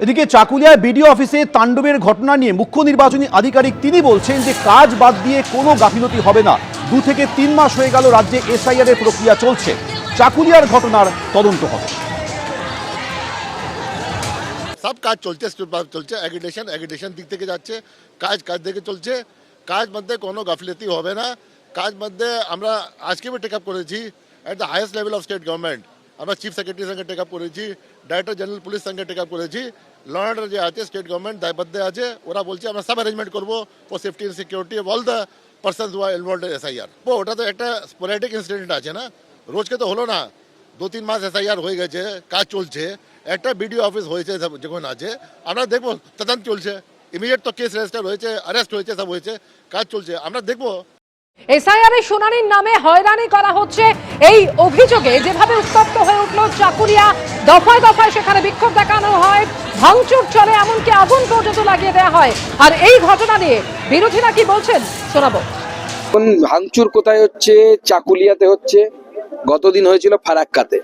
এদিকে চাকুলিয়ায় বিডিও অফিসে তাণ্ডবের ঘটনা নিয়ে মুখ্য নির্বাচনী আধিকারিক তিনি বলছেন যে কাজ বাদ দিয়ে কোনো গাফিলতি হবে না। 2 থেকে 3 মাস হয়ে গেল রাজ্যে এসআইআর এর প্রক্রিয়া চলছে, চাকুলিয়ার ঘটনার তদন্ত হবে। সব কাজ চলছে এগ্রিডেশন দিক থেকে যাচ্ছে, কাজ দিকে চলছে। কাজ মধ্যে কোনো গাফিলতি হবে না। কাজ মধ্যে আমরা আজকে টেক আপ করেছি at the highest level of state government. আমরা চিফ সেক্রেটারির সঙ্গে টেক আপ করেছি, ডাইরেক্টর জেনারেল পুলিশ সঙ্গে টেক আপ করেছি। ল অ্যান্ড অর্ডার যে আছে স্টেট গভর্নমেন্ট দায়বদ্ধে আছে, ওরা বলছে আমরা সব অ্যারেঞ্জমেন্ট করবো for safety and security of all the persons who are involved in SIR. ওটা তো একটা স্পোরেডিক ইনসিডেন্ট আছে না, রোজকে তো হলো না। 2-3 মাস এসআইআর হয়ে গেছে, কাজ চলছে। একটা বিডিও অফিস হয়েছে যখন আছে, আমরা দেখবো তদন্ত চলছে। ইমিডিয়েট তো কেস রেজিস্টার হয়েছে, অ্যারেস্ট হয়েছে, সব হয়েছে, কাজ চলছে, আমরা দেখবো। এসআইআর এর শুনানির নামে হয়রানি করা হচ্ছে, এই অভিযোগে যেভাবে উত্তপ্ত হয়ে উঠল চাকুলিয়া, দফায় দফায় সেখানে বিক্ষোভ দেখানো হয়, ভাঙচুর চলে, এমনকি আগুন পর্যন্ত লাগিয়ে দেওয়া হয়। আর এই ঘটনা নিয়ে বিরোধীরা কি বলছেন শোনাবো। ভাঙচুর কোথায় হচ্ছে? চাকুলিয়াতে হচ্ছে, গতদিন হয়েছিল ফারাক্কাতে।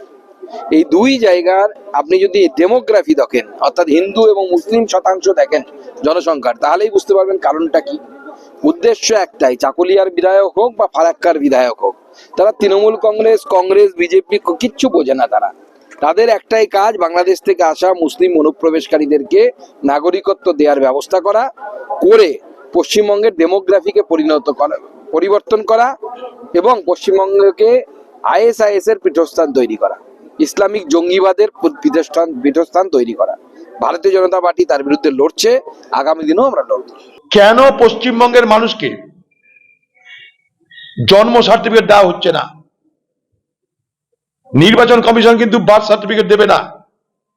এই দুই জায়গার আপনি যদি ডেমোগ্রাফি দেখেন, অর্থাৎ হিন্দু এবং মুসলিম শতাংশ দেখেন জনসংখ্যার, তাহলেই বুঝতে পারবেন কারণটা কি। উদ্দেশ্য একটাই, চাকুলিয়ার বিধায়ক হোক বা ফারাক্কার বিধায়ক হোক, তারা তৃণমূল কংগ্রেস বিজেপি কিচ্ছু বোঝে না। তাদের একটাই কাজ, বাংলাদেশ থেকে আসা মুসলিম অনুপ্রবেশকারীদেরকে নাগরিকত্ব দেওয়ার ব্যবস্থা করে পশ্চিমবঙ্গের ডেমোগ্রাফিকে পরিবর্তন করা এবং পশ্চিমবঙ্গকে আইএসআইএস এর পীঠস্থান তৈরি করা, ইসলামিক জঙ্গিবাদের পীঠস্থান তৈরি করা। ভারতীয় জনতা পার্টি তার বিরুদ্ধে লড়ছে, আগামী দিনেও আমরা লড়ব। কেন পশ্চিমবঙ্গের মানুষকে জন্ম সার্টিফিকেট দেওয়া হচ্ছে না? নির্বাচন কমিশন কিন্তু বার্থ সার্টিফিকেট দেবে না,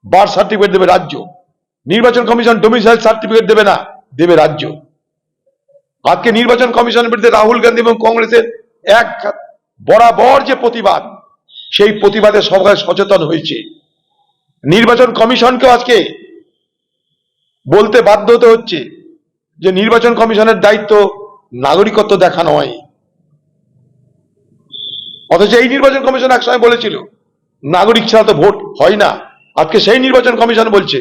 বার্থ সার্টিফিকেট দেবে রাজ্য। নির্বাচন কমিশন ডোমিসাইল সার্টিফিকেট দেবে না, দেবে রাজ্য। আজকে নির্বাচন কমিশনের বিরুদ্ধে রাহুল গান্ধী এবং কংগ্রেসের এক বরাবর যে প্রতিবাদ, সেই প্রতিবাদে সবাই সচেতন হয়েছে। নির্বাচন কমিশনকেও আজকে বলতে বাধ্য হতে হচ্ছে যে নির্বাচন কমিশনের দায়িত্ব নাগরিকত্ব দেখা নয়। অথচ এই নির্বাচন কমিশন একসময় বলেছিল নাগরিক ছাড়া তো ভোট হয় না। আজকে সেই নির্বাচন কমিশন বলছে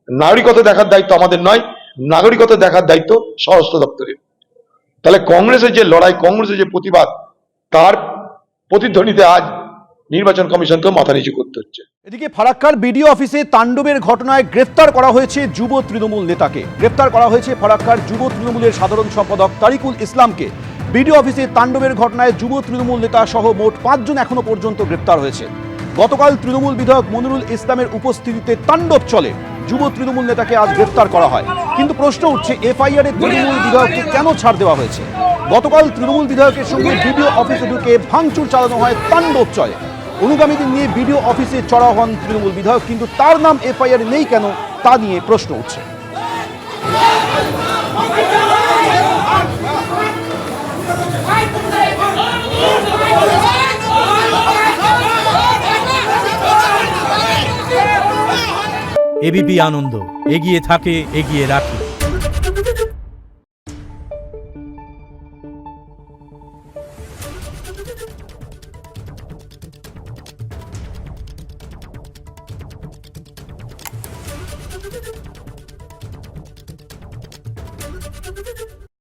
নাগরিকত্ব দেখার দায়িত্ব আমাদের নয়, নাগরিকত্ব দেখার দায়িত্ব স্বরাষ্ট্র দপ্তরের। তাহলে কংগ্রেসের যে লড়াই, কংগ্রেসের যে প্রতিবাদ, তার প্রতিধ্বনিতে আজ নির্বাচন কমিশনকে মাথা নিচু করতে হচ্ছে। এদিকে ফারাক্কার বিডিও অফিসে তাণ্ডবের ঘটনায় গ্রেফতার করা হয়েছে যুব তৃণমূল নেতাকে। গ্রেফতার করা হয়েছে ফারাক্কার যুব তৃণমূলের সাধারণ সম্পাদক তারিকুল ইসলামকে। বিডিও অফিসে তাণ্ডবের ঘটনায় যুব তৃণমূল নেতা সহ মোট 5 জন এখনো পর্যন্ত গ্রেফতার হয়েছে। গতকাল তৃণমূল বিধায়ক মনিরুল ইসলামের উপস্থিতিতে তাণ্ডব চলে, যুব তৃণমূল নেতাকে আজ গ্রেফতার করা হয়। কিন্তু প্রশ্ন উঠছে, এফআইআর এ তৃণমূল বিধায়ককে কেন ছাড় দেওয়া হয়েছে? গতকাল তৃণমূল বিধায়কের সঙ্গে বিডিও অফিসে ঢুকে ভাঙচুর চালানো হয়, তাণ্ডব চলে। অনুগামীদের নিয়ে বিডিও অফিসে চড়া হন তৃণমূল বিধায়ক, কিন্তু তার নাম এফআইআর নেই কেন তা নিয়ে প্রশ্ন উঠছে। এবিপি আনন্দ, এগিয়ে থাকে, এগিয়ে রাখে।